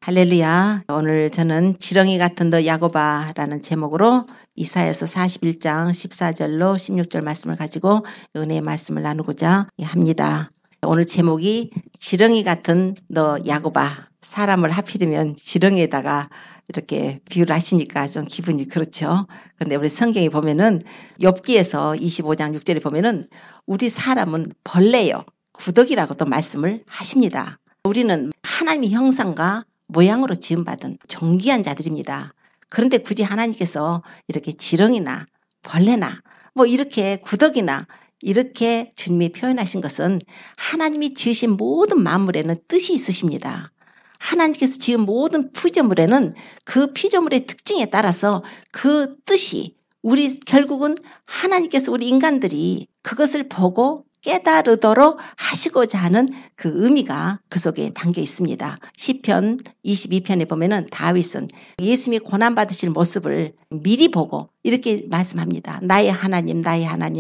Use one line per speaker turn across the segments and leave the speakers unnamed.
할렐루야. 오늘 저는 지렁이 같은 너 야고바라는 제목으로 이사야서 41장 14절로 16절 말씀을 가지고 은혜의 말씀을 나누고자 합니다. 오늘 제목이 지렁이 같은 너 야고바. 사람을 하필이면 지렁이에다가 이렇게 비유를 하시니까 좀 기분이 그렇죠. 그런데 우리 성경에 보면은 욥기에서 25장 6절에 보면은 우리 사람은 벌레요, 구더기라고 또 말씀을 하십니다. 우리는 하나님의 형상과 모양으로 지음받은 존귀한 자들입니다. 그런데 굳이 하나님께서 이렇게 지렁이나 벌레나 이렇게 구더기나 이렇게 주님이 표현하신 것은 하나님이 지으신 모든 만물에는 뜻이 있으십니다. 하나님께서 지은 모든 피조물에는 그 피조물의 특징에 따라서 그 뜻이 우리 결국은 하나님께서 우리 인간들이 그것을 보고 깨달으도록 하시고자 하는 그 의미가 그 속에 담겨 있습니다. 시편 22편에 보면은 다윗은 예수님이 고난받으실 모습을 미리 보고 이렇게 말씀합니다. 나의 하나님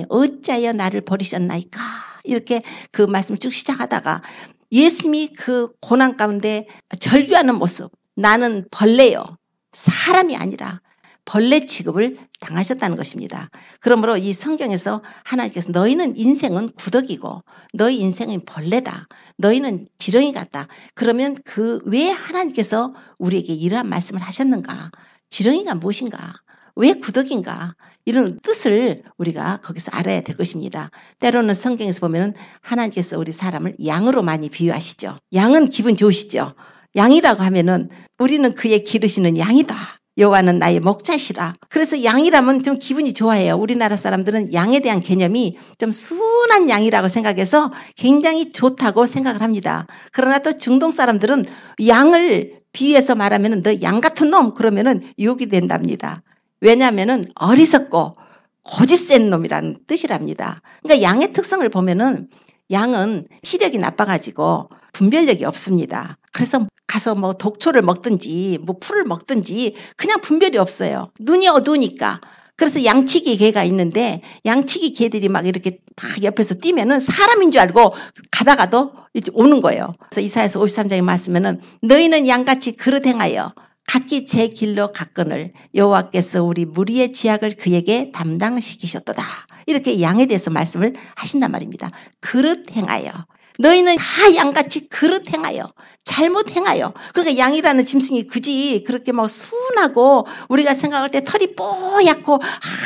어찌하여 나를 버리셨나이까. 이렇게 그 말씀을 쭉 시작하다가 예수님이 그 고난 가운데 절규하는 모습, 나는 벌레요, 사람이 아니라 벌레 취급을 당하셨다는 것입니다. 그러므로 이 성경에서 하나님께서 너희는 인생은 구더기고 너희 인생은 벌레다. 너희는 지렁이 같다. 그러면 그 왜 하나님께서 우리에게 이러한 말씀을 하셨는가? 지렁이가 무엇인가? 왜 구더기인가? 이런 뜻을 우리가 거기서 알아야 될 것입니다. 때로는 성경에서 보면 하나님께서 우리 사람을 양으로 많이 비유하시죠. 양은 기분 좋으시죠. 양이라고 하면은 우리는 그의 기르시는 양이다. 여호와는 나의 목자시라. 그래서 양이라면 좀 기분이 좋아해요. 우리나라 사람들은 양에 대한 개념이 좀 순한 양이라고 생각해서 굉장히 좋다고 생각을 합니다. 그러나 또 중동 사람들은 양을 비유해서 말하면 너 양 같은 놈 그러면은 유혹이 된답니다. 왜냐하면은 어리석고 고집 센 놈이라는 뜻이랍니다. 그러니까 양의 특성을 보면은 양은 시력이 나빠가지고 분별력이 없습니다. 그래서 가서 독초를 먹든지 풀을 먹든지 그냥 분별이 없어요. 눈이 어두우니까. 그래서 양치기 개가 있는데 양치기 개들이 막 이렇게 막 옆에서 뛰면은 사람인 줄 알고 가다가도 이제 오는 거예요. 그래서 이사야서 53장에 말씀에는 너희는 양같이 그릇 행하여 각기 제 길로 갔거늘 여호와께서 우리 무리의 죄악을 그에게 담당시키셨도다. 이렇게 양에 대해서 말씀을 하신단 말입니다. 그릇 행하여. 너희는 다 양같이 그릇 행하여 잘못 행하여. 그러니까 양이라는 짐승이 굳이 그렇게 순하고 우리가 생각할 때 털이 뽀얗고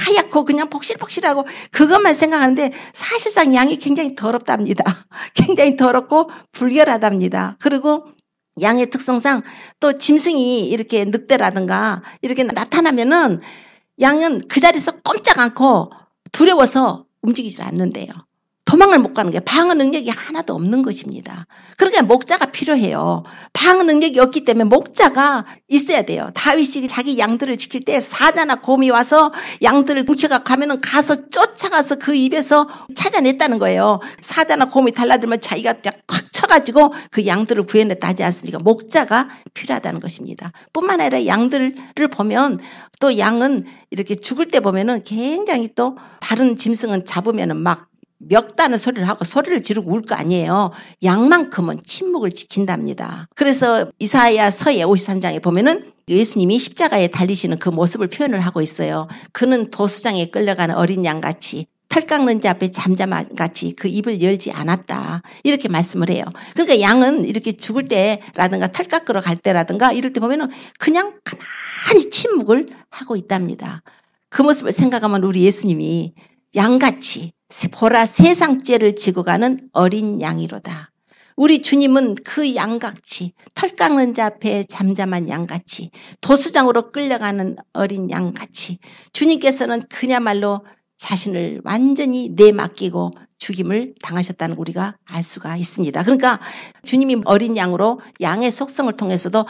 하얗고 그냥 폭실폭실하고 그것만 생각하는데 사실상 양이 굉장히 더럽답니다. 굉장히 더럽고 불결하답니다. 그리고 양의 특성상 또 짐승이 이렇게 늑대라든가 이렇게 나타나면은 양은 그 자리에서 꼼짝 않고 두려워서 움직이질 않는데요. 도망을 못 가는 게 방어 능력이 하나도 없는 것입니다. 그러니까 목자가 필요해요. 방어 능력이 없기 때문에 목자가 있어야 돼요. 다윗이 자기 양들을 지킬 때 사자나 곰이 와서 양들을 훔쳐가 가면은 가서 쫓아가서 그 입에서 찾아냈다는 거예요. 사자나 곰이 달라들면 자기가 꽉 쳐가지고 그 양들을 구해냈다 하지 않습니까? 목자가 필요하다는 것입니다. 뿐만 아니라 양들을 보면 또 양은 이렇게 죽을 때 보면은 굉장히 또 다른 짐승은 잡으면은 막 멱다는 소리를 하고 소리를 지르고 울 거 아니에요. 양만큼은 침묵을 지킨답니다. 그래서 이사야서의 53장에 보면은 예수님이 십자가에 달리시는 그 모습을 표현을 하고 있어요. 그는 도수장에 끌려가는 어린 양같이 털 깎는 자 앞에 잠잠한같이 그 입을 열지 않았다. 이렇게 말씀을 해요. 그러니까 양은 이렇게 죽을 때라든가 털 깎으러 갈 때라든가 이럴 때 보면은 그냥 가만히 침묵을 하고 있답니다. 그 모습을 생각하면 우리 예수님이 양같이 보라 세상 죄를 지고 가는 어린 양이로다. 우리 주님은 그 양같이 털 깎는 자 앞에 잠잠한 양같이 도수장으로 끌려가는 어린 양같이 주님께서는 그야말로 자신을 완전히 내맡기고 죽임을 당하셨다는 거 우리가 알 수가 있습니다. 그러니까 주님이 어린 양으로 양의 속성을 통해서도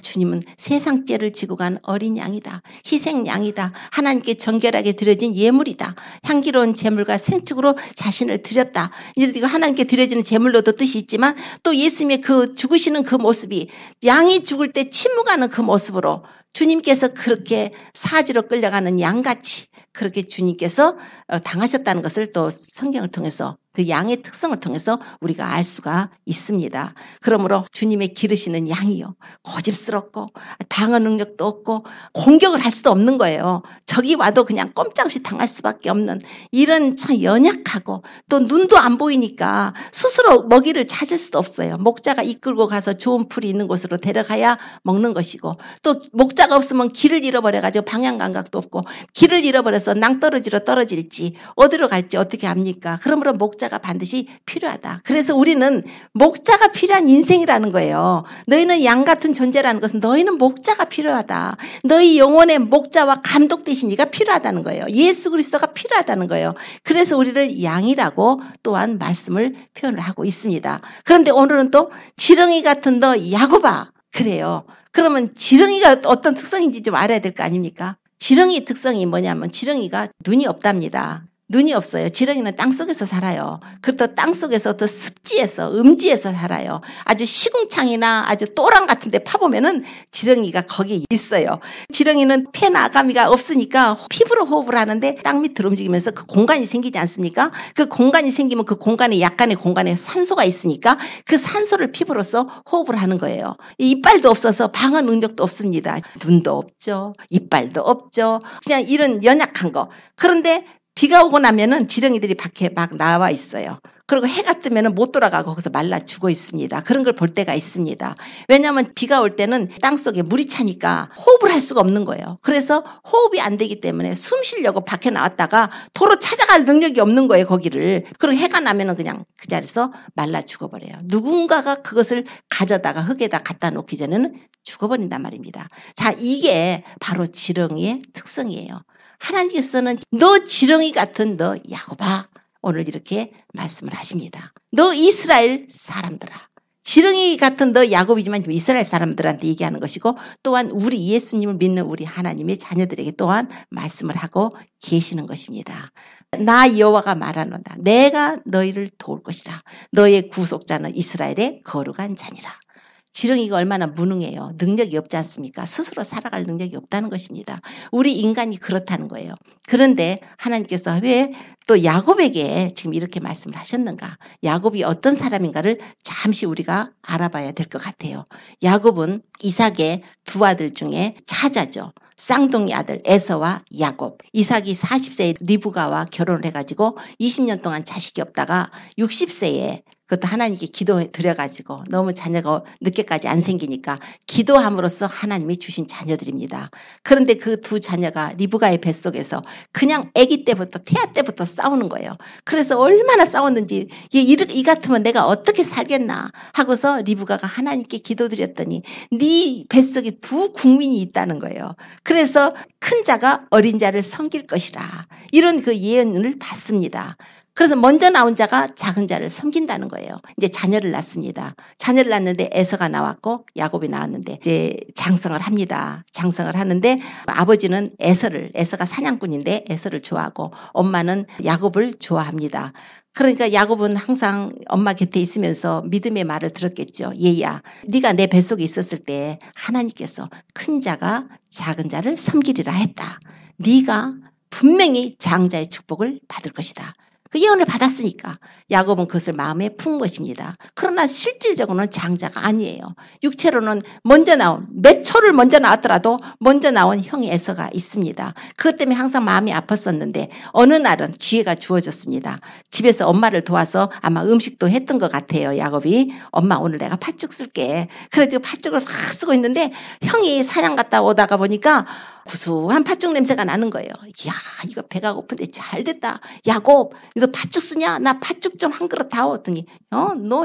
주님은 세상 죄를 지고 간 어린 양이다. 희생 양이다. 하나님께 정결하게 드려진 예물이다. 향기로운 제물과 생축으로 자신을 드렸다. 이거 하나님께 드려지는 제물로도 뜻이 있지만 또 예수님의 그 죽으시는 그 모습이 양이 죽을 때 침묵하는 그 모습으로 주님께서 그렇게 사지로 끌려가는 양같이 그렇게 주님께서 당하셨다는 것을 또 성경을 통해서 그 양의 특성을 통해서 우리가 알 수가 있습니다. 그러므로 주님의 기르시는 양이요, 고집스럽고 방어 능력도 없고 공격을 할 수도 없는 거예요. 적이 와도 그냥 꼼짝없이 당할 수밖에 없는 이런 참 연약하고 또 눈도 안 보이니까 스스로 먹이를 찾을 수도 없어요. 목자가 이끌고 가서 좋은 풀이 있는 곳으로 데려가야 먹는 것이고, 또 목자가 없으면 길을 잃어버려가지고 방향 감각도 없고, 길을 잃어버려서 낭떠러지로 떨어질지 어디로 갈지 어떻게 합니까? 그러므로 목자가 반드시 필요하다. 그래서 우리는 목자가 필요한 인생이라는 거예요. 너희는 양 같은 존재라는 것은 너희는 목자가 필요하다. 너희 영혼의 목자와 감독 되신 이가 필요하다는 거예요. 예수 그리스도가 필요하다는 거예요. 그래서 우리를 양이라고 또한 말씀을 표현을 하고 있습니다. 그런데 오늘은 또 지렁이 같은 너 야곱아, 그래요. 그러면 지렁이가 어떤 특성인지 좀 알아야 될 거 아닙니까? 지렁이 특성이 뭐냐면 지렁이가 눈이 없답니다. 눈이 없어요. 지렁이는 땅속에서 살아요. 그것도 땅속에서 더 습지에서 음지에서 살아요. 아주 시궁창이나 아주 또랑 같은 데 파보면은 지렁이가 거기에 있어요. 지렁이는 폐나 아가미가 없으니까 피부로 호흡을 하는데 땅 밑으로 움직이면서 그 공간이 생기지 않습니까? 그 공간이 생기면 그 공간에 약간의 공간에 산소가 있으니까 그 산소를 피부로서 호흡을 하는 거예요. 이빨도 없어서 방어 능력도 없습니다. 눈도 없죠. 이빨도 없죠. 그냥 이런 연약한 거. 그런데 비가 오고 나면은 지렁이들이 밖에 막 나와 있어요. 그리고 해가 뜨면은 못 돌아가고 거기서 말라 죽어 있습니다. 그런 걸 볼 때가 있습니다. 왜냐하면 비가 올 때는 땅속에 물이 차니까 호흡을 할 수가 없는 거예요. 그래서 호흡이 안 되기 때문에 숨 쉬려고 밖에 나왔다가 도로 찾아갈 능력이 없는 거예요, 거기를. 그리고 해가 나면은 그냥 그 자리에서 말라 죽어버려요. 누군가가 그것을 가져다가 흙에다 갖다 놓기 전에는 죽어버린단 말입니다. 자, 이게 바로 지렁이의 특성이에요. 하나님께서는 너 지렁이 같은 너 야곱아, 오늘 이렇게 말씀을 하십니다. 너 이스라엘 사람들아. 지렁이 같은 너 야곱이지만 이스라엘 사람들한테 얘기하는 것이고, 또한 우리 예수님을 믿는 우리 하나님의 자녀들에게 또한 말씀을 하고 계시는 것입니다. 나 여호와가 말하노라. 내가 너희를 도울 것이라. 너의 구속자는 이스라엘의 거룩한 자니라. 지렁이가 얼마나 무능해요. 능력이 없지 않습니까? 스스로 살아갈 능력이 없다는 것입니다. 우리 인간이 그렇다는 거예요. 그런데 하나님께서 왜 또 야곱에게 지금 이렇게 말씀을 하셨는가? 야곱이 어떤 사람인가를 잠시 우리가 알아봐야 될 것 같아요. 야곱은 이삭의 두 아들 중에 차자죠. 쌍둥이 아들 에서와 야곱. 이삭이 40세에 리브가와 결혼을 해가지고 20년 동안 자식이 없다가 60세에 그것도 하나님께 기도해 드려가지고 너무 자녀가 늦게까지 안 생기니까 기도함으로써 하나님이 주신 자녀들입니다. 그런데 그 두 자녀가 리브가의 뱃속에서 그냥 아기 때부터 태아 때부터 싸우는 거예요. 그래서 얼마나 싸웠는지 이 같으면 내가 어떻게 살겠나 하고서 리브가가 하나님께 기도드렸더니 네 뱃속에 두 국민이 있다는 거예요. 그래서 큰 자가 어린 자를 섬길 것이라 이런 그 예언을 받습니다. 그래서 먼저 나온 자가 작은 자를 섬긴다는 거예요. 이제 자녀를 낳습니다. 자녀를 낳는데 에서가 나왔고 야곱이 나왔는데 이제 장성을 합니다. 장성을 하는데 아버지는 에서가 사냥꾼인데 에서를 좋아하고 엄마는 야곱을 좋아합니다. 그러니까 야곱은 항상 엄마 곁에 있으면서 믿음의 말을 들었겠죠. 얘야, 네가 내 뱃속에 있었을 때 하나님께서 큰 자가 작은 자를 섬기리라 했다. 네가 분명히 장자의 축복을 받을 것이다. 그 예언을 받았으니까 야곱은 그것을 마음에 푼 것입니다. 그러나 실질적으로는 장자가 아니에요. 육체로는 몇 초를 먼저 나왔더라도 먼저 나온 형이 에서가 있습니다. 그것 때문에 항상 마음이 아팠었는데 어느 날은 기회가 주어졌습니다. 집에서 엄마를 도와서 아마 음식도 했던 것 같아요. 야곱이 엄마 오늘 내가 팥죽 쓸게. 그래가지고 팥죽을 확 쓰고 있는데 형이 사냥 갔다 오다가 보니까 구수한 팥죽 냄새가 나는 거예요. 이야, 이거 배가 고픈데 잘 됐다. 야곱, 너 팥죽 쓰냐? 나 팥죽 좀 한 그릇 다오. 했더니 너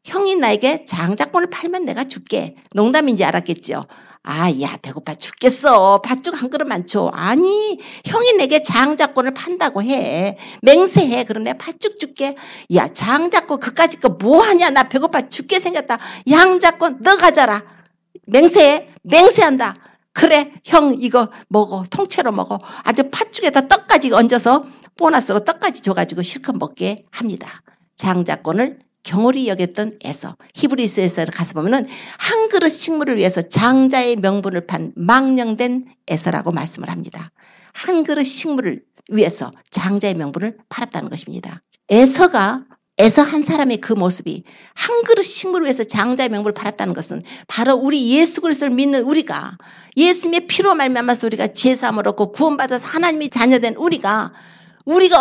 형이 나에게 장자권을 팔면 내가 줄게. 농담인지 알았겠죠. 아, 야, 배고파 죽겠어. 팥죽 한 그릇만 줘. 아니, 형이 내게 장자권을 판다고 해. 맹세해. 그럼 내가 팥죽 줄게. 야, 장자권 그까짓 거 뭐하냐? 나 배고파 죽게 생겼다. 양자권 너 가져라. 맹세해. 맹세한다. 그래, 형 이거 먹어. 통째로 먹어. 아주 팥죽에다 떡까지 얹어서 보너스로 떡까지 줘가지고 실컷 먹게 합니다. 장자권을 경홀히 여겼던 에서. 히브리서에서 가서 보면은 한 그릇 식물을 위해서 장자의 명분을 판 망령된 에서라고 말씀을 합니다. 한 그릇 식물을 위해서 장자의 명분을 팔았다는 것입니다. 에서 한 사람의 그 모습이 한 그릇 식물을 위해서 장자의 명분을 팔았다는 것은 바로 우리 예수 그리스도를 믿는 우리가 예수님의 피로 말미암아서 우리가 죄사함을 얻고 구원받아서 하나님의 자녀된 우리가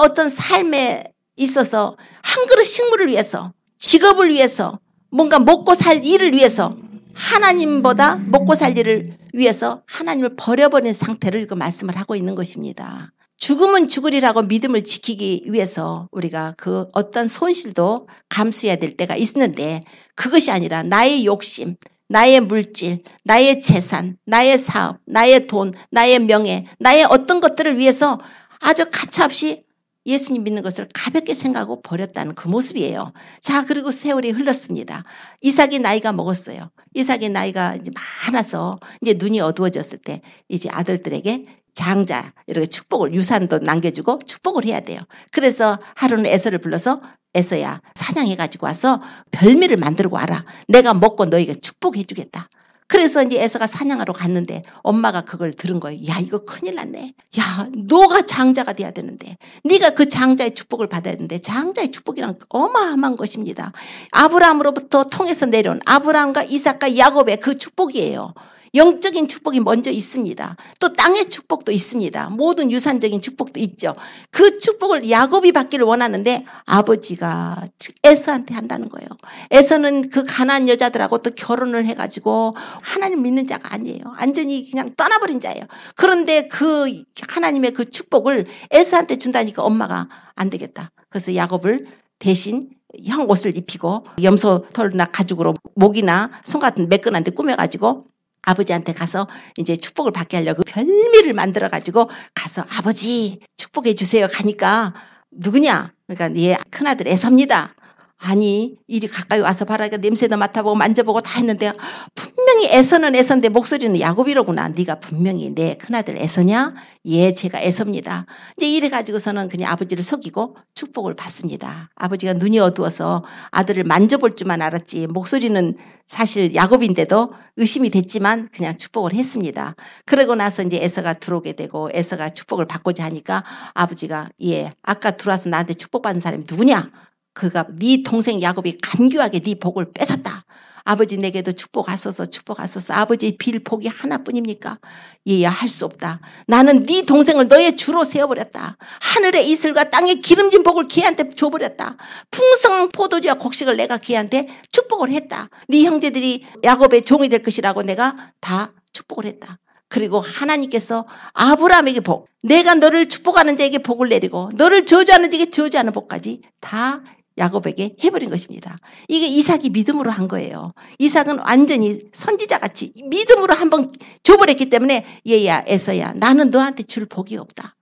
어떤 삶에 있어서 한 그릇 식물을 위해서 직업을 위해서 뭔가 먹고 살 일을 위해서 하나님보다 먹고 살 일을 위해서 하나님을 버려버린 상태를 그 말씀을 하고 있는 것입니다. 죽으면 죽으리라고 믿음을 지키기 위해서 우리가 그 어떤 손실도 감수해야 될 때가 있는데 그것이 아니라 나의 욕심, 나의 물질, 나의 재산, 나의 사업, 나의 돈, 나의 명예, 나의 어떤 것들을 위해서 아주 가차없이 예수님 믿는 것을 가볍게 생각하고 버렸다는 그 모습이에요. 자, 그리고 세월이 흘렀습니다. 이삭이 나이가 먹었어요. 이삭이 나이가 이제 많아서 이제 눈이 어두워졌을 때 이제 아들들에게 장자 이렇게 축복을 유산도 남겨주고 축복을 해야 돼요. 그래서 하루는 에서를 불러서 에서야 사냥해 가지고 와서 별미를 만들고 와라. 내가 먹고 너에게 축복해 주겠다. 그래서 이제 에서가 사냥하러 갔는데 엄마가 그걸 들은 거예요. 야, 이거 큰일 났네. 야, 너가 장자가 돼야 되는데 네가 그 장자의 축복을 받아야 되는데 장자의 축복이란 어마어마한 것입니다. 아브라함으로부터 통해서 내려온 아브라함과 이삭과 야곱의 그 축복이에요. 영적인 축복이 먼저 있습니다. 또 땅의 축복도 있습니다. 모든 유산적인 축복도 있죠. 그 축복을 야곱이 받기를 원하는데 아버지가 에서한테 한다는 거예요. 에서는 그 가나안 여자들하고 또 결혼을 해가지고 하나님 믿는 자가 아니에요. 완전히 그냥 떠나버린 자예요. 그런데 그 하나님의 그 축복을 에서한테 준다니까 엄마가 안 되겠다. 그래서 야곱을 대신 형 옷을 입히고 염소 털이나 가죽으로 목이나 손 같은 매끈한 데 꾸며가지고 아버지한테 가서 이제 축복을 받게 하려고 별미를 만들어가지고 가서 아버지 축복해 주세요. 가니까 누구냐? 그러니까 얘 큰아들 에서입니다. 아니 이리 가까이 와서 봐라. 냄새도 맡아보고 만져보고 다 했는데 분명히 에서는 에서인데 목소리는 야곱이로구나. 네가 분명히 내 큰아들 에서냐? 예, 제가 에서입니다. 이제 이래 가지고서는 그냥 아버지를 속이고 축복을 받습니다. 아버지가 눈이 어두워서 아들을 만져볼 줄만 알았지 목소리는 사실 야곱인데도 의심이 됐지만 그냥 축복을 했습니다. 그러고 나서 이제 에서가 들어오게 되고 에서가 축복을 받고자 하니까 아버지가 예, 아까 들어와서 나한테 축복받은 사람이 누구냐? 그가 네 동생 야곱이 간교하게 네 복을 뺏었다. 아버지 내게도 축복하소서 축복하소서. 아버지의 빌 복이 하나뿐입니까? 얘야 할 수 없다. 나는 네 동생을 너의 주로 세워버렸다. 하늘의 이슬과 땅의 기름진 복을 걔한테 줘버렸다. 풍성한 포도주와 곡식을 내가 걔한테 축복을 했다. 네 형제들이 야곱의 종이 될 것이라고 내가 다 축복을 했다. 그리고 하나님께서 아브라함에게 복, 내가 너를 축복하는 자에게 복을 내리고 너를 저주하는 자에게 저주하는 복까지 다 야곱에게 해버린 것입니다. 이게 이삭이 믿음으로 한 거예요. 이삭은 완전히 선지자같이 믿음으로 한번 줘버렸기 때문에 얘야 에서야 나는 너한테 줄 복이 없다.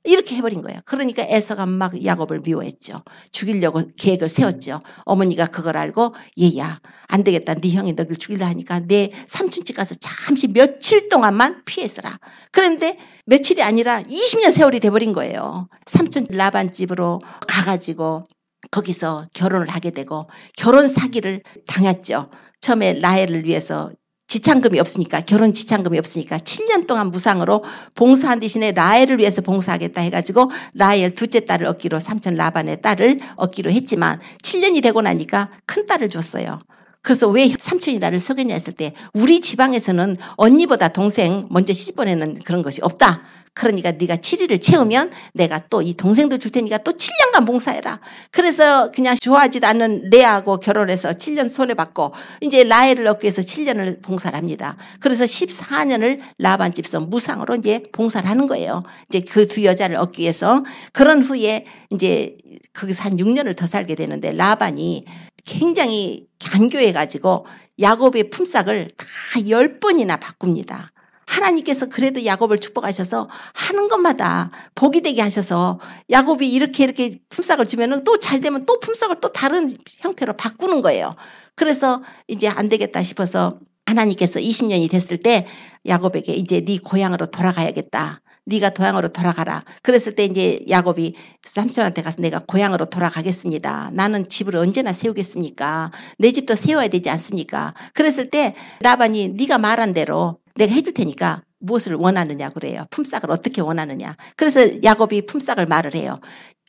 이렇게 해버린 거예요. 그러니까 에서가 막 야곱을 미워했죠. 죽이려고 계획을 세웠죠. 어머니가 그걸 알고 얘야 안 되겠다. 네 형이 너를 죽이려 하니까 내 삼촌집 가서 잠시 며칠 동안만 피해 있어라. 그런데 며칠이 아니라 20년 세월이 돼버린 거예요. 삼촌 라반 집으로 가가지고 거기서 결혼을 하게 되고 결혼 사기를 당했죠. 처음에 라헬을 위해서 지참금이 없으니까 결혼 지참금이 없으니까 7년 동안 무상으로 봉사한 대신에 라헬을 위해서 봉사하겠다 해가지고 라헬 둘째 딸을 얻기로 삼촌 라반의 딸을 얻기로 했지만 7년이 되고 나니까 큰 딸을 줬어요. 그래서 왜 삼촌이 나를 속였냐 했을 때 우리 지방에서는 언니보다 동생 먼저 시집 보내는 그런 것이 없다. 그러니까 네가 7일을 채우면 내가 또 이 동생들 줄 테니까 또 7년간 봉사해라. 그래서 그냥 좋아하지도 않는 레아하고 결혼해서 7년 손해받고 이제 라헬을 얻기 위해서 7년을 봉사를 합니다. 그래서 14년을 라반 집에서 무상으로 이제 봉사를 하는 거예요. 이제 그 두 여자를 얻기 위해서. 그런 후에 이제 거기서 한 6년을 더 살게 되는데 라반이 굉장히 간교해가지고 야곱의 품삯을 다 10번이나 바꿉니다. 하나님께서 그래도 야곱을 축복하셔서 하는 것마다 복이 되게 하셔서 야곱이 이렇게 품삯을 주면 또 잘 되면 또 품삯을 또 다른 형태로 바꾸는 거예요. 그래서 이제 안 되겠다 싶어서 하나님께서 20년이 됐을 때 야곱에게 이제 네 고향으로 돌아가야겠다. 네가 고향으로 돌아가라. 그랬을 때 이제 야곱이 삼손한테 가서 내가 고향으로 돌아가겠습니다. 나는 집을 언제나 세우겠습니까? 내 집도 세워야 되지 않습니까? 그랬을 때 라반이 네가 말한 대로 내가 해줄 테니까 무엇을 원하느냐 그래요. 품삯을 어떻게 원하느냐. 그래서 야곱이 품삯을 말을 해요.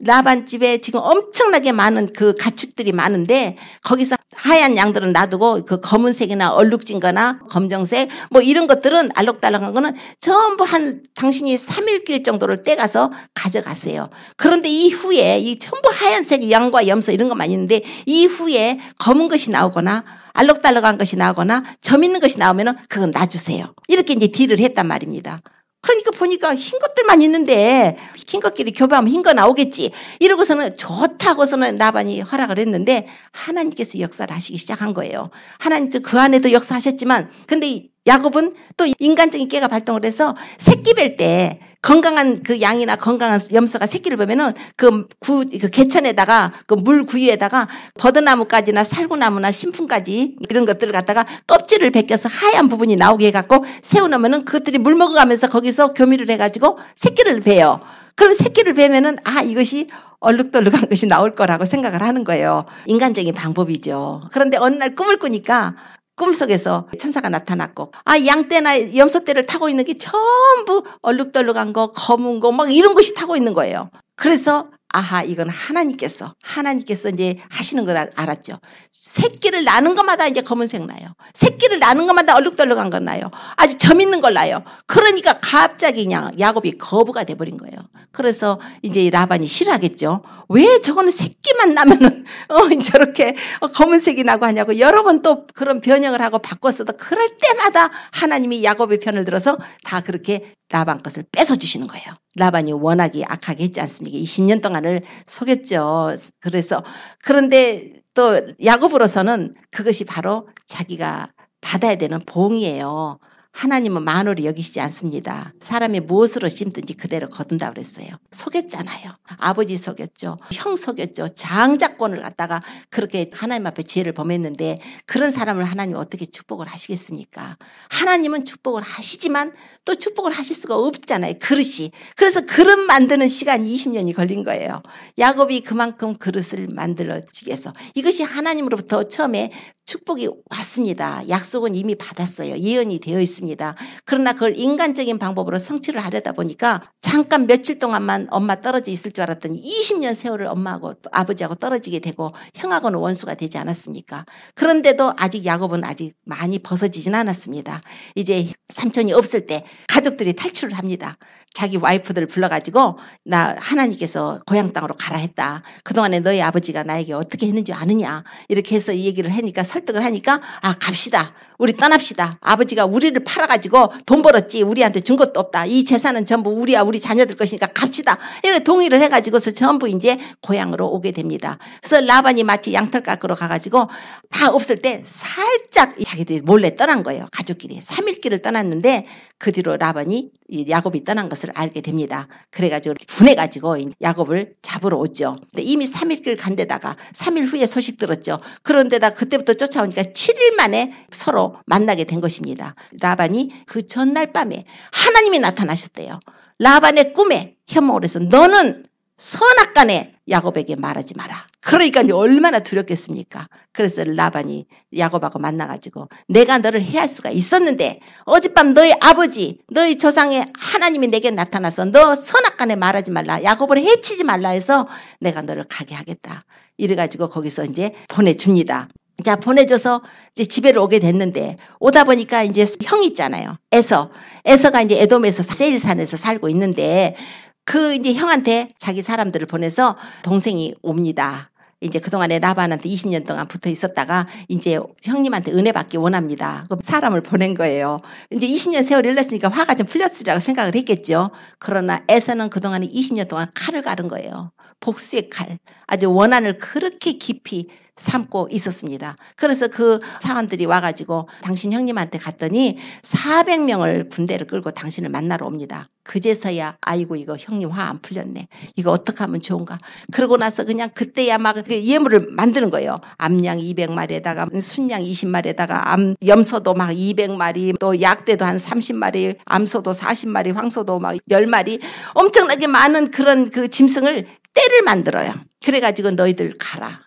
라반 집에 지금 엄청나게 많은 그 가축들이 많은데 거기서 하얀 양들은 놔두고 그 검은색이나 얼룩진 거나 검정색 뭐 이런 것들은 알록달록한 거는 전부 당신이 3일길 정도를 떼가서 가져가세요. 그런데 이후에 이 전부 하얀색 양과 염소 이런 것만 있는데 이후에 검은 것이 나오거나 알록달록한 것이 나오거나 점 있는 것이 나오면은 그건 놔주세요. 이렇게 이제 딜을 했단 말입니다. 그러니까 보니까 흰 것들만 있는데 흰 것끼리 교배하면 흰 거 나오겠지. 이러고서는 좋다고서는 라반이 허락을 했는데 하나님께서 역사를 하시기 시작한 거예요. 하나님께서 그 안에도 역사하셨지만 근데 야곱은 또 인간적인 깨가 발동을 해서 새끼 뵐 때 건강한 그 양이나 건강한 염소가 새끼를 보면은 그 개천에다가 그 물 구유에다가 버드나무까지나 살구나무나 신풍까지 이런 것들을 갖다가 껍질을 벗겨서 하얀 부분이 나오게 해갖고 세워놓으면은 그것들이 물 먹어가면서 거기서 교미를 해가지고 새끼를 베요. 그럼 새끼를 베면은 이것이 얼룩덜룩한 것이 나올 거라고 생각을 하는 거예요. 인간적인 방법이죠. 그런데 어느 날 꿈을 꾸니까 꿈속에서 천사가 나타났고 양떼나 염소떼를 타고 있는 게 전부 얼룩덜룩한 거 검은 거 막 이런 것이 타고 있는 거예요. 그래서 이건 하나님께서 이제 하시는 걸 알았죠. 새끼를 낳는 것마다 이제 검은색 나요. 새끼를 낳는 것마다 얼룩덜룩한 건 나요. 아주 점 있는 걸 나요. 그러니까 갑자기 그냥 야곱이 거부가 돼버린 거예요. 그래서 이제 라반이 싫어하겠죠. 왜 저거는 새끼만 나면은 저렇게 검은색이 나고 하냐고 여러 번 또 그런 변형을 하고 바꿨어도 그럴 때마다 하나님이 야곱의 편을 들어서 다 그렇게 라반 것을 뺏어주시는 거예요. 라반이 워낙에 악하게 했지 않습니까? 20년 동안을 속였죠. 그런데 또 야곱으로서는 그것이 바로 자기가 받아야 되는 보응이에요. 하나님은 만홀히 여기시지 않습니다. 사람이 무엇으로 심든지 그대로 거둔다 그랬어요. 속였잖아요. 아버지 속였죠. 형 속였죠. 장자권을 갖다가 그렇게 하나님 앞에 죄를 범했는데 그런 사람을 하나님 어떻게 축복을 하시겠습니까? 하나님은 축복을 하시지만 또 축복을 하실 수가 없잖아요. 그릇이. 그래서 그릇 만드는 시간이 20년이 걸린 거예요. 야곱이 그만큼 그릇을 만들어주기 위해서. 이것이 하나님으로부터 처음에 축복이 왔습니다. 약속은 이미 받았어요. 예언이 되어 있습니다. 그러나 그걸 인간적인 방법으로 성취를 하려다 보니까 잠깐 며칠 동안만 엄마 떨어져 있을 줄 알았더니 20년 세월을 엄마하고 아버지하고 떨어지게 되고 형하고는 원수가 되지 않았습니까? 그런데도 아직 야곱은 아직 많이 벗어지진 않았습니다. 이제 삼촌이 없을 때 가족들이 탈출을 합니다. 자기 와이프들 불러가지고 나 하나님께서 고향 땅으로 가라 했다. 그동안에 너희 아버지가 나에게 어떻게 했는지 아느냐. 이렇게 해서 이 얘기를 하니까 설득을 하니까 갑시다. 우리 떠납시다. 아버지가 우리를 팔아가지고 돈 벌었지 우리한테 준 것도 없다. 이 재산은 전부 우리 자녀들 것이니까 갑시다. 이렇게 동의를 해가지고서 전부 이제 고향으로 오게 됩니다. 그래서 라반이 마치 양털 깎으러 가가지고 다 없을 때 살짝 자기들이 몰래 떠난 거예요. 가족끼리 3일길을 떠났는데 그 뒤로 라반이 야곱이 떠난 것을 알게 됩니다. 그래가지고 분해가지고 야곱을 잡으러 오죠. 근데 이미 3일길 간 데다가 3일 후에 소식 들었죠. 그런데다 그때부터 쫓아오니까 7일 만에 서로 만나게 된 것입니다. 라반이 그 전날 밤에 하나님이 나타나셨대요. 라반의 꿈에 현몽을 해서 너는 선악간에 야곱에게 말하지 마라. 그러니까 얼마나 두렵겠습니까? 그래서 라반이 야곱하고 만나가지고 내가 너를 해할 수가 있었는데 어젯밤 너희 아버지 너희 조상의 하나님이 내게 나타나서 너 선악간에 말하지 말라. 야곱을 해치지 말라 해서 내가 너를 가게 하겠다. 이래가지고 거기서 이제 보내줍니다. 자, 보내줘서 이제 집에를 오게 됐는데 오다 보니까 이제 형 있잖아요. 에서가 이제 에돔에서 세일산에서 살고 있는데 그 이제 형한테 자기 사람들을 보내서 동생이 옵니다. 이제 그동안에 라반한테 20년 동안 붙어 있었다가 이제 형님한테 은혜 받기 원합니다. 그 사람을 보낸 거예요. 이제 20년 세월이 흘렀으니까 화가 좀 풀렸으리라고 생각을 했겠죠. 그러나 에서는 그동안에 20년 동안 칼을 가른 거예요. 복수의 칼. 아주 원한을 그렇게 깊이 삼고 있었습니다. 그래서 그 사관들이 와가지고 당신 형님한테 갔더니 400명을 군대를 끌고 당신을 만나러 옵니다. 그제서야 아이고 이거 형님 화 안 풀렸네. 이거 어떻게 하면 좋은가. 그러고 나서 그냥 그때야 막 예물을 만드는 거예요. 암양 200마리에다가 순양 20마리에다가 염소도 막 200마리 또 약대도 한 30마리 암소도 40마리 황소도 막 10마리 엄청나게 많은 그런 그 짐승을 떼를 만들어요. 그래가지고 너희들 가라.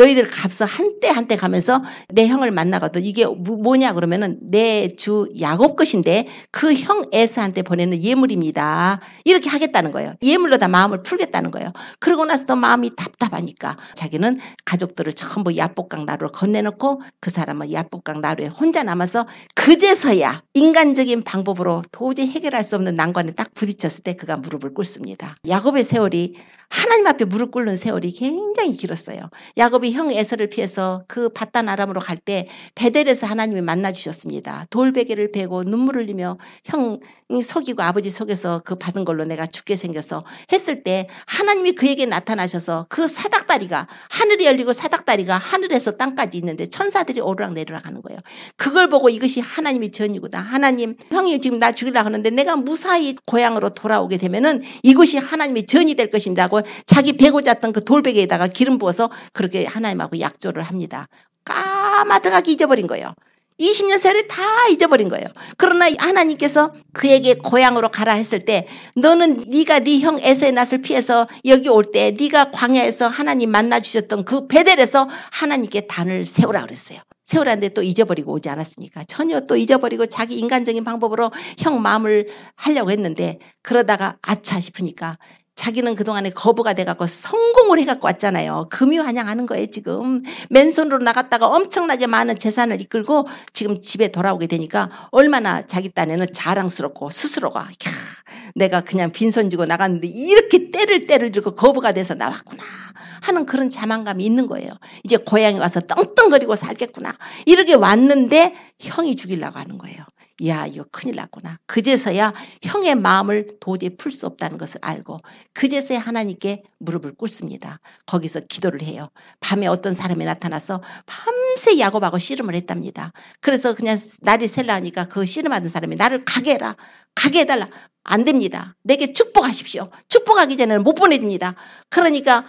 너희들 값서 한때 한때 가면서 내 형을 만나거든. 이게 뭐냐 그러면은 내 주 야곱 것인데 그 형 에서한테 보내는 예물입니다. 이렇게 하겠다는 거예요. 예물로 다 마음을 풀겠다는 거예요. 그러고 나서도 마음이 답답하니까 자기는 가족들을 전부 야복강 나루로 건네놓고 그 사람은 야복강 나루에 혼자 남아서 그제서야 인간적인 방법으로 도저히 해결할 수 없는 난관에 딱 부딪혔을 때 그가 무릎을 꿇습니다. 야곱의 세월이 하나님 앞에 무릎 꿇는 세월이 굉장히 길었어요. 야곱이 형 에서를 피해서 그 바단 아람으로 갈 때 베델에서 하나님이 만나 주셨습니다. 돌베개를 베고 눈물을 흘리며 형이 속이고 아버지 속에서 그 받은 걸로 내가 죽게 생겨서 했을 때 하나님이 그에게 나타나셔서 그 사닥다리가 하늘이 열리고 사닥다리가 하늘에서 땅까지 있는데 천사들이 오르락내리락 하는 거예요. 그걸 보고 이것이 하나님의 전이구나. 하나님 형이 지금 나 죽이려고 하는데 내가 무사히 고향으로 돌아오게 되면은 이것이 하나님의 전이 될 것입니다 하고 자기 베고 잤던 그 돌베개에다가 기름 부어서 그렇게 하나님하고 약조를 합니다. 까마득하게 잊어버린 거예요. 20년 세월이 다 잊어버린 거예요. 그러나 하나님께서 그에게 고향으로 가라 했을 때 너는 네가 네 형 에서의 낯을 피해서 여기 올 때 네가 광야에서 하나님 만나 주셨던 그 베델에서 하나님께 단을 세우라 그랬어요. 세우라는데 또 잊어버리고 오지 않았습니까? 전혀 또 잊어버리고 자기 인간적인 방법으로 형 마음을 하려고 했는데 그러다가 아차 싶으니까 자기는 그동안에 거부가 돼갖고 성공을 해갖고 왔잖아요. 금유한양하는 거예요. 지금 맨손으로 나갔다가 엄청나게 많은 재산을 이끌고 지금 집에 돌아오게 되니까 얼마나 자기 딴에는 자랑스럽고 스스로가 내가 그냥 빈손 쥐고 나갔는데 이렇게 때를 들고 거부가 돼서 나왔구나 하는 그런 자만감이 있는 거예요. 이제 고향에 와서 떵떵거리고 살겠구나 이렇게 왔는데 형이 죽이려고 하는 거예요. 야, 이거 큰일 났구나. 그제서야 형의 마음을 도저히 풀 수 없다는 것을 알고 그제서야 하나님께 무릎을 꿇습니다. 거기서 기도를 해요. 밤에 어떤 사람이 나타나서 밤새 야곱하고 씨름을 했답니다. 그래서 그냥 날이 셀라하니까 그 씨름하던 사람이 나를 가게 해라. 가게 해달라. 안 됩니다. 내게 축복하십시오. 축복하기 전에는 못 보내줍니다. 그러니까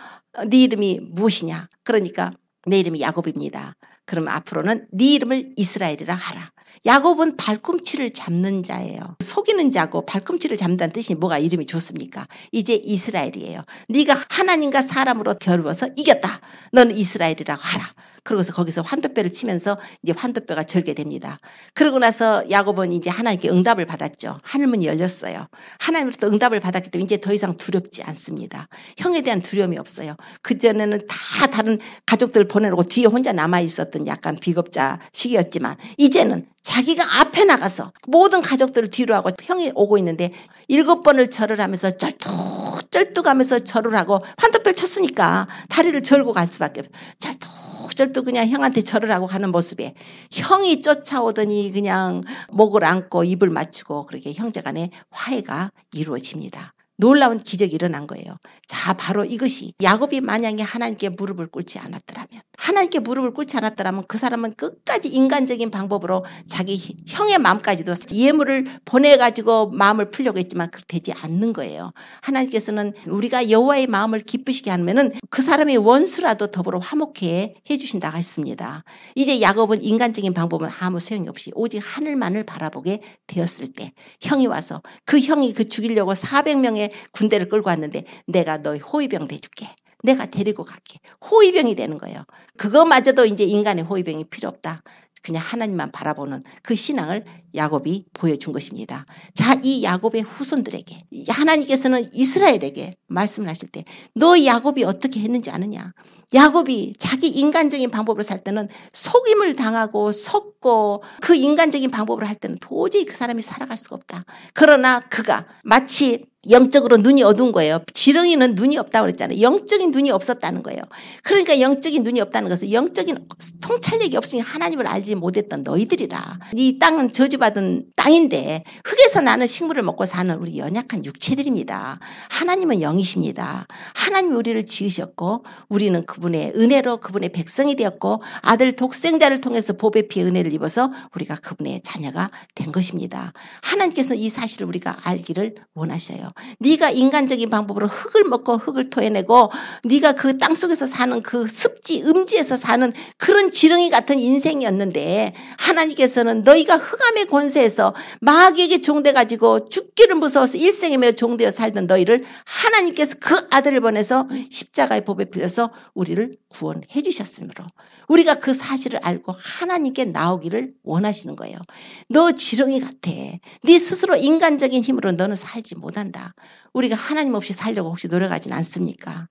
네 이름이 무엇이냐. 그러니까 내 이름이 야곱입니다. 그러면 앞으로는 네 이름을 이스라엘이라 하라. 야곱은 발꿈치를 잡는 자예요. 속이는 자고 발꿈치를 잡는다는 뜻이 뭐가 이름이 좋습니까? 이제 이스라엘이에요. 네가 하나님과 사람으로 겨루어서 이겼다. 너는 이스라엘이라고 하라. 그러고서 거기서 환도뼈를 치면서 이제 환도뼈가 절게 됩니다. 그러고 나서 야곱은 이제 하나님께 응답을 받았죠. 하늘문이 열렸어요. 하나님으로부터 응답을 받았기 때문에 이제 더 이상 두렵지 않습니다. 형에 대한 두려움이 없어요. 그전에는 다 다른 가족들 보내놓고 뒤에 혼자 남아있었던 약간 비겁자 시기였지만 이제는 자기가 앞에 나가서 모든 가족들을 뒤로 하고 형이 오고 있는데 7번을 절을 하면서 쩔뚝하면서 절을 하고 환도뼈를 쳤으니까 다리를 절고 갈 수밖에 없어요. 쩔뚝 그냥 형한테 절을 하고 가는 모습에 형이 쫓아오더니 그냥 목을 안고 입을 맞추고 그렇게 형제간의 화해가 이루어집니다. 놀라운 기적이 일어난 거예요. 자, 바로 이것이 야곱이 만약에 하나님께 무릎을 꿇지 않았더라면 그 사람은 끝까지 인간적인 방법으로 자기 형의 마음까지도 예물을 보내가지고 마음을 풀려고 했지만 그렇게 되지 않는 거예요. 하나님께서는 우리가 여호와의 마음을 기쁘시게 하면은 그 사람의 원수라도 더불어 화목해 해주신다고 했습니다. 이제 야곱은 인간적인 방법은 아무 소용이 없이 오직 하늘만을 바라보게 되었을 때 형이 와서 그 형이 그 죽이려고 400명의 군대를 끌고 왔는데 내가 너희 호위병 대줄게. 내가 데리고 갈게. 호위병이 되는 거예요. 그거마저도 이제 인간의 호위병이 필요 없다. 그냥 하나님만 바라보는 그 신앙을 야곱이 보여준 것입니다. 자, 이 야곱의 후손들에게 하나님께서는 이스라엘에게 말씀을 하실 때 너 야곱이 어떻게 했는지 아느냐. 야곱이 자기 인간적인 방법으로 살 때는 속임을 당하고 속고 그 인간적인 방법으로 할 때는 도저히 그 사람이 살아갈 수가 없다. 그러나 그가 마치 영적으로 눈이 어두운 거예요. 지렁이는 눈이 없다고 그랬잖아요. 영적인 눈이 없었다는 거예요. 그러니까 영적인 눈이 없다는 것은 영적인 통찰력이 없으니 하나님을 알지 못했던 너희들이라. 이 땅은 저주받은 땅인데 흙에서 나는 식물을 먹고 사는 우리 연약한 육체들입니다. 하나님은 영이십니다. 하나님이 우리를 지으셨고 우리는 그분의 은혜로 그분의 백성이 되었고 아들 독생자를 통해서 복의 피의 은혜를 입어서 우리가 그분의 자녀가 된 것입니다. 하나님께서 이 사실을 우리가 알기를 원하셔요. 네가 인간적인 방법으로 흙을 먹고 흙을 토해내고 네가 그 땅속에서 사는 그 습지 음지에서 사는 그런 지렁이 같은 인생이었는데 하나님께서는 너희가 흑암의 권세에서 마귀에게 종돼가지고 죽기를 무서워서 일생에 매여 종되어 살던 너희를 하나님께서 그 아들을 보내서 십자가의 법에 빌려서 우리를 구원해 주셨으므로 우리가 그 사실을 알고 하나님께 나오기를 원하시는 거예요. 너 지렁이 같아. 네 스스로 인간적인 힘으로 너는 살지 못한다. 우리가 하나님 없이 살려고 혹시 노력하진 않습니까?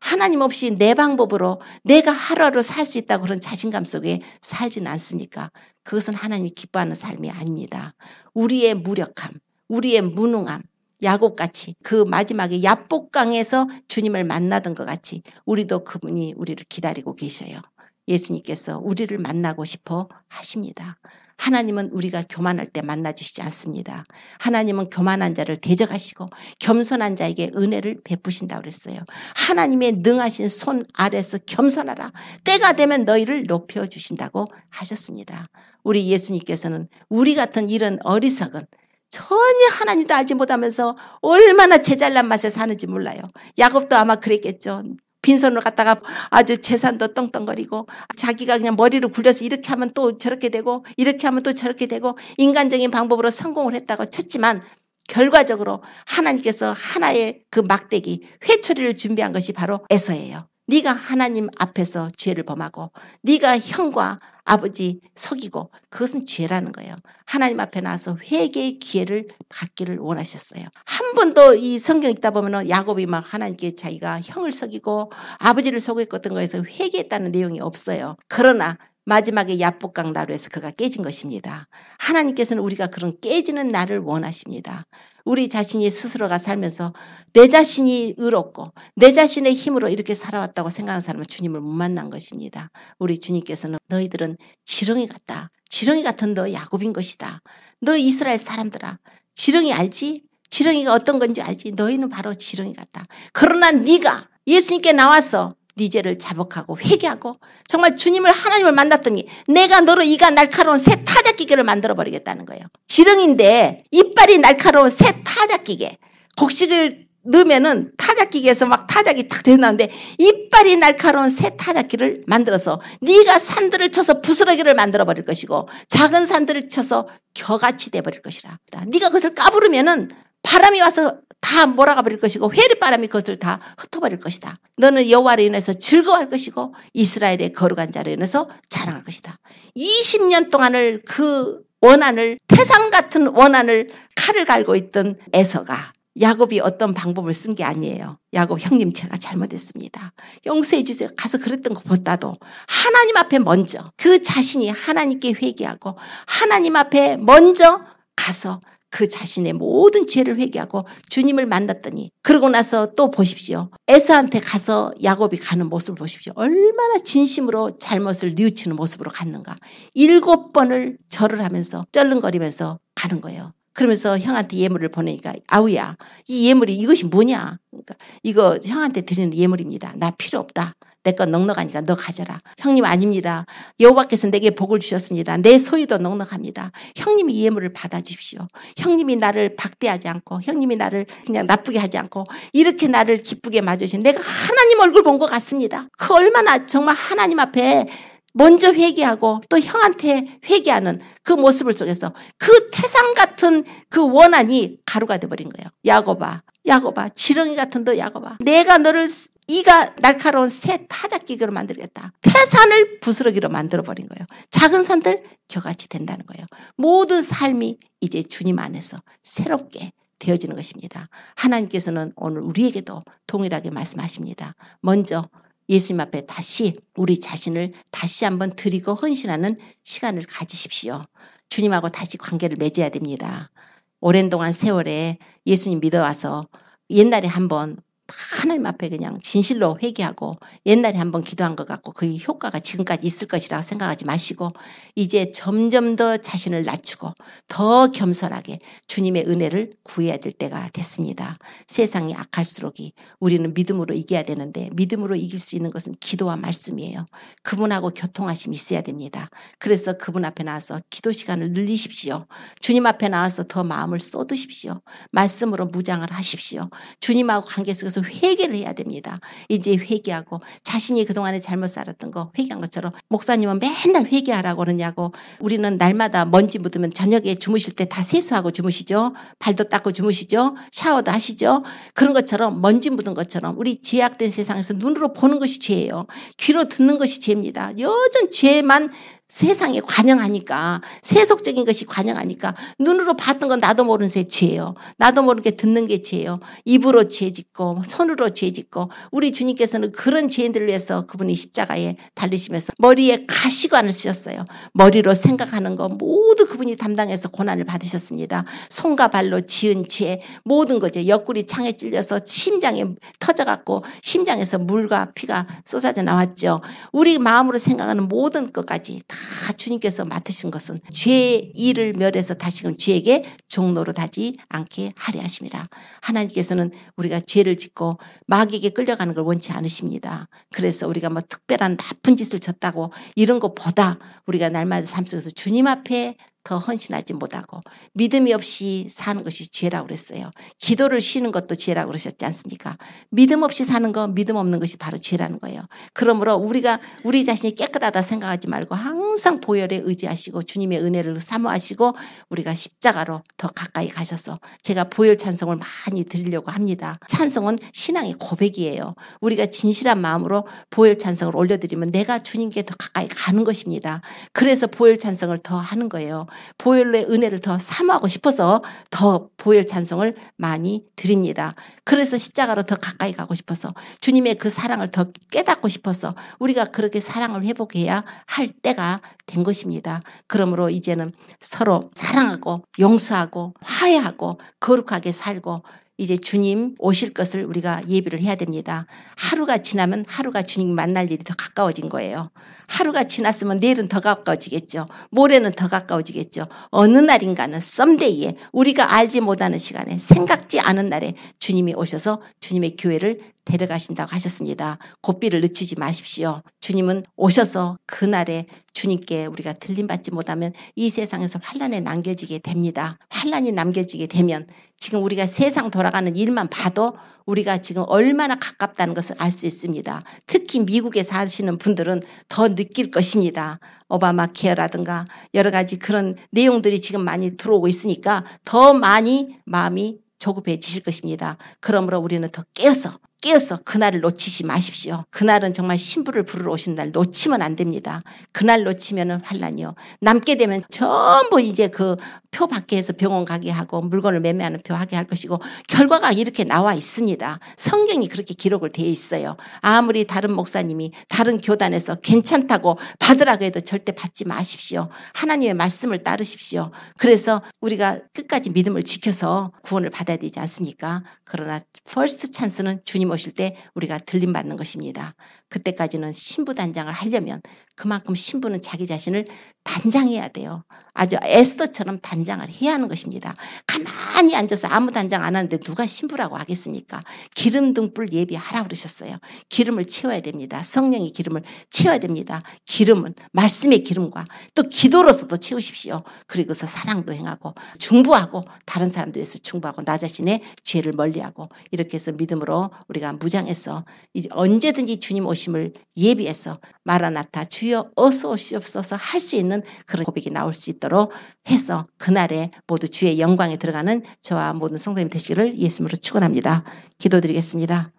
하나님 없이 내 방법으로 내가 하루하루 살 수 있다고 그런 자신감 속에 살지는 않습니까? 그것은 하나님이 기뻐하는 삶이 아닙니다. 우리의 무력함, 우리의 무능함, 야곱같이 그 마지막에 야복강에서 주님을 만나던 것 같이 우리도 그분이 우리를 기다리고 계셔요. 예수님께서 우리를 만나고 싶어 하십니다. 하나님은 우리가 교만할 때 만나주시지 않습니다. 하나님은 교만한 자를 대적하시고 겸손한 자에게 은혜를 베푸신다고 그랬어요. 하나님의 능하신 손 아래서 겸손하라. 때가 되면 너희를 높여주신다고 하셨습니다. 우리 예수님께서는 우리 같은 이런 어리석은 전혀 하나님도 알지 못하면서 얼마나 제잘난 맛에 사는지 몰라요. 야곱도 아마 그랬겠죠. 빈손으로 갔다가 아주 재산도 떵떵거리고 자기가 그냥 머리를 굴려서 이렇게 하면 또 저렇게 되고 이렇게 하면 또 저렇게 되고 인간적인 방법으로 성공을 했다고 쳤지만 결과적으로 하나님께서 하나의 그 막대기 회초리를 준비한 것이 바로 에서예요. 네가 하나님 앞에서 죄를 범하고 네가 형과 아버지 속이고 그것은 죄라는 거예요. 하나님 앞에 나와서 회개의 기회를 받기를 원하셨어요. 한 번도 이 성경 읽다 보면 야곱이 막 하나님께 자기가 형을 속이고 아버지를 속였던 거에서 회개했다는 내용이 없어요. 그러나 마지막에 야복강 나루에서 그가 깨진 것입니다. 하나님께서는 우리가 그런 깨지는 날을 원하십니다. 우리 자신이 스스로가 살면서 내 자신이 의롭고 내 자신의 힘으로 이렇게 살아왔다고 생각하는 사람은 주님을 못 만난 것입니다. 우리 주님께서는 너희들은 지렁이 같다. 지렁이 같은 너 야곱인 것이다. 너 이스라엘 사람들아. 지렁이 알지? 지렁이가 어떤 건지 알지? 너희는 바로 지렁이 같다. 그러나 네가 예수님께 나와서 네 죄를 자복하고 회개하고 정말 주님을 하나님을 만났더니 내가 너로 이가 날카로운 새 타작기계를 만들어버리겠다는 거예요. 지렁인데 이빨이 날카로운 새 타작기계. 곡식을 넣으면은 타작기계에서 막 타작이 탁 되어나오는데 이빨이 날카로운 새 타작기를 만들어서 네가 산들을 쳐서 부스러기를 만들어버릴 것이고 작은 산들을 쳐서 겨같이 돼버릴 것이라. 네가 그것을 까부르면은 바람이 와서 다 몰아가 버릴 것이고 회리바람이 그것을 다 흩어버릴 것이다. 너는 여호와로 인해서 즐거워할 것이고 이스라엘의 거룩한 자로 인해서 자랑할 것이다. 20년 동안을 그 원한을 태산 같은 원한을 칼을 갈고 있던 에서가 야곱이 어떤 방법을 쓴 게 아니에요. 야곱 형님 제가 잘못했습니다. 용서해 주세요. 가서 그랬던 것보다도 하나님 앞에 먼저 그 자신이 하나님께 회개하고 하나님 앞에 먼저 가서 그 자신의 모든 죄를 회개하고 주님을 만났더니 그러고 나서 또 보십시오. 에서한테 가서 야곱이 가는 모습을 보십시오. 얼마나 진심으로 잘못을 뉘우치는 모습으로 갔는가. 7번을 절을 하면서 쩔렁거리면서 가는 거예요. 그러면서 형한테 예물을 보내니까 아우야 이 예물이 이것이 뭐냐. 그러니까 이거 형한테 드리는 예물입니다. 나 필요 없다. 내 건 넉넉하니까 너 가져라. 형님 아닙니다. 여호와께서 내게 복을 주셨습니다. 내 소유도 넉넉합니다. 형님이 이 예물을 받아주십시오. 형님이 나를 박대하지 않고 형님이 나를 그냥 나쁘게 하지 않고 이렇게 나를 기쁘게 맞으신 내가 하나님 얼굴 본 것 같습니다. 그 얼마나 정말 하나님 앞에 먼저 회개하고 또 형한테 회개하는 그 모습을 속에서 그 태산 같은 그 원한이 가루가 돼버린 거예요. 야곱아 지렁이 같은 너 야곱아 내가 너를 이가 날카로운 새 타작기계로 만들겠다. 태산을 부스러기로 만들어버린 거예요. 작은 산들 겨같이 된다는 거예요. 모든 삶이 이제 주님 안에서 새롭게 되어지는 것입니다. 하나님께서는 오늘 우리에게도 동일하게 말씀하십니다. 먼저 예수님 앞에 다시 우리 자신을 다시 한번 드리고 헌신하는 시간을 가지십시오. 주님하고 다시 관계를 맺어야 됩니다. 오랜 동안 세월에 예수님 믿어와서 옛날에 한번 하나님 앞에 그냥 진실로 회개하고 옛날에 한번 기도한 것 같고 그 효과가 지금까지 있을 것이라고 생각하지 마시고 이제 점점 더 자신을 낮추고 더 겸손하게 주님의 은혜를 구해야 될 때가 됐습니다. 세상이 악할수록이 우리는 믿음으로 이겨야 되는데 믿음으로 이길 수 있는 것은 기도와 말씀이에요. 그분하고 교통하심이 있어야 됩니다. 그래서 그분 앞에 나와서 기도 시간을 늘리십시오. 주님 앞에 나와서 더 마음을 쏟으십시오. 말씀으로 무장을 하십시오. 주님하고 관계 속에서 가서 회개를 해야 됩니다. 이제 회개하고 자신이 그동안에 잘못 살았던 거 회개한 것처럼 목사님은 맨날 회개하라고 그러냐고 우리는 날마다 먼지 묻으면 저녁에 주무실 때 다 세수하고 주무시죠. 발도 닦고 주무시죠. 샤워도 하시죠. 그런 것처럼 먼지 묻은 것처럼 우리 죄악된 세상에서 눈으로 보는 것이 죄예요. 귀로 듣는 것이 죄입니다. 여전 죄만 세상에 관영하니까 세속적인 것이 관영하니까 눈으로 봤던 건 나도 모르는 새 죄예요. 나도 모르게 듣는 게 죄예요. 입으로 죄 짓고 손으로 죄 짓고 우리 주님께서는 그런 죄인들을 위해서 그분이 십자가에 달리시면서 머리에 가시관을 쓰셨어요. 머리로 생각하는 거 모두 그분이 담당해서 고난을 받으셨습니다. 손과 발로 지은 죄 모든 거죠. 옆구리 창에 찔려서 심장에 터져갖고 심장에서 물과 피가 쏟아져 나왔죠. 우리 마음으로 생각하는 모든 것까지 다 주님께서 맡으신 것은 죄의 일을 멸해서 다시금 죄에게 종로로 다지 않게 하려 하심이라. 하나님께서는 우리가 죄를 짓고 마귀에게 끌려가는 걸 원치 않으십니다. 그래서 우리가 뭐 특별한 나쁜 짓을 졌다고 이런 것보다 우리가 날마다 삶 속에서 주님 앞에 더 헌신하지 못하고 믿음이 없이 사는 것이 죄라고 그랬어요. 기도를 쉬는 것도 죄라고 그러셨지 않습니까? 믿음 없이 사는 거 믿음 없는 것이 바로 죄라는 거예요. 그러므로 우리가 우리 자신이 깨끗하다 생각하지 말고 항상 보혈에 의지하시고 주님의 은혜를 사모하시고 우리가 십자가로 더 가까이 가셔서 제가 보혈 찬송을 많이 드리려고 합니다. 찬송은 신앙의 고백이에요. 우리가 진실한 마음으로 보혈 찬송을 올려드리면 내가 주님께 더 가까이 가는 것입니다. 그래서 보혈 찬송을 더 하는 거예요. 보혈의 은혜를 더 사모하고 싶어서 더 보혈 찬송을 많이 드립니다. 그래서 십자가로 더 가까이 가고 싶어서 주님의 그 사랑을 더 깨닫고 싶어서 우리가 그렇게 사랑을 회복해야 할 때가 된 것입니다. 그러므로 이제는 서로 사랑하고 용서하고 화해하고 거룩하게 살고 이제 주님 오실 것을 우리가 예비를 해야 됩니다. 하루가 지나면 하루가 주님 만날 일이 더 가까워진 거예요. 하루가 지났으면 내일은 더 가까워지겠죠. 모레는 더 가까워지겠죠. 어느 날인가는 썸데이에 우리가 알지 못하는 시간에 생각지 않은 날에 주님이 오셔서 주님의 교회를 데려가신다고 하셨습니다. 고삐를 늦추지 마십시오. 주님은 오셔서 그날에 주님께 우리가 들림받지 못하면 이 세상에서 환난에 남겨지게 됩니다. 환난이 남겨지게 되면 지금 우리가 세상 돌아가는 일만 봐도 우리가 지금 얼마나 가깝다는 것을 알 수 있습니다. 특히 미국에 사시는 분들은 더 느낄 것입니다. 오바마 케어라든가 여러 가지 그런 내용들이 지금 많이 들어오고 있으니까 더 많이 마음이 조급해지실 것입니다. 그러므로 우리는 더 깨어서 그날을 놓치지 마십시오. 그날은 정말 신부를 부르러 오신 날 놓치면 안 됩니다. 그날 놓치면은 환난이요. 남게 되면 전부 이제 그 표 받게 해서 병원 가게 하고 물건을 매매하는 표 하게 할 것이고 결과가 이렇게 나와 있습니다. 성경이 그렇게 기록을 되어 있어요. 아무리 다른 목사님이 다른 교단에서 괜찮다고 받으라고 해도 절대 받지 마십시오. 하나님의 말씀을 따르십시오. 그래서 우리가 끝까지 믿음을 지켜서 구원을 받아야 되지 않습니까? 그러나 퍼스트 찬스는 주님 오실 때 우리가 들림받는 것입니다. 그때까지는 신부 단장을 하려면 그만큼 신부는 자기 자신을 단장해야 돼요. 아주 에스더처럼 단장을 해야 하는 것입니다. 가만히 앉아서 아무 단장 안 하는데 누가 신부라고 하겠습니까? 기름 등불 예비하라 그러셨어요. 기름을 채워야 됩니다. 성령의 기름을 채워야 됩니다. 기름은 말씀의 기름과 또 기도로서도 채우십시오. 그리고서 사랑도 행하고 중보하고 다른 사람들에서 중보하고 나 자신의 죄를 멀리하고 이렇게 해서 믿음으로 우리가 무장해서 이제 언제든지 주님 오심을 예비해서 마라나타 주여 어서 오시옵소서 할 수 있는 그런 고백이 나올 수 있도록 해서 그날에 모두 주의 영광에 들어가는 저와 모든 성도님 되시기를 예수님으로 축원합니다. 기도드리겠습니다.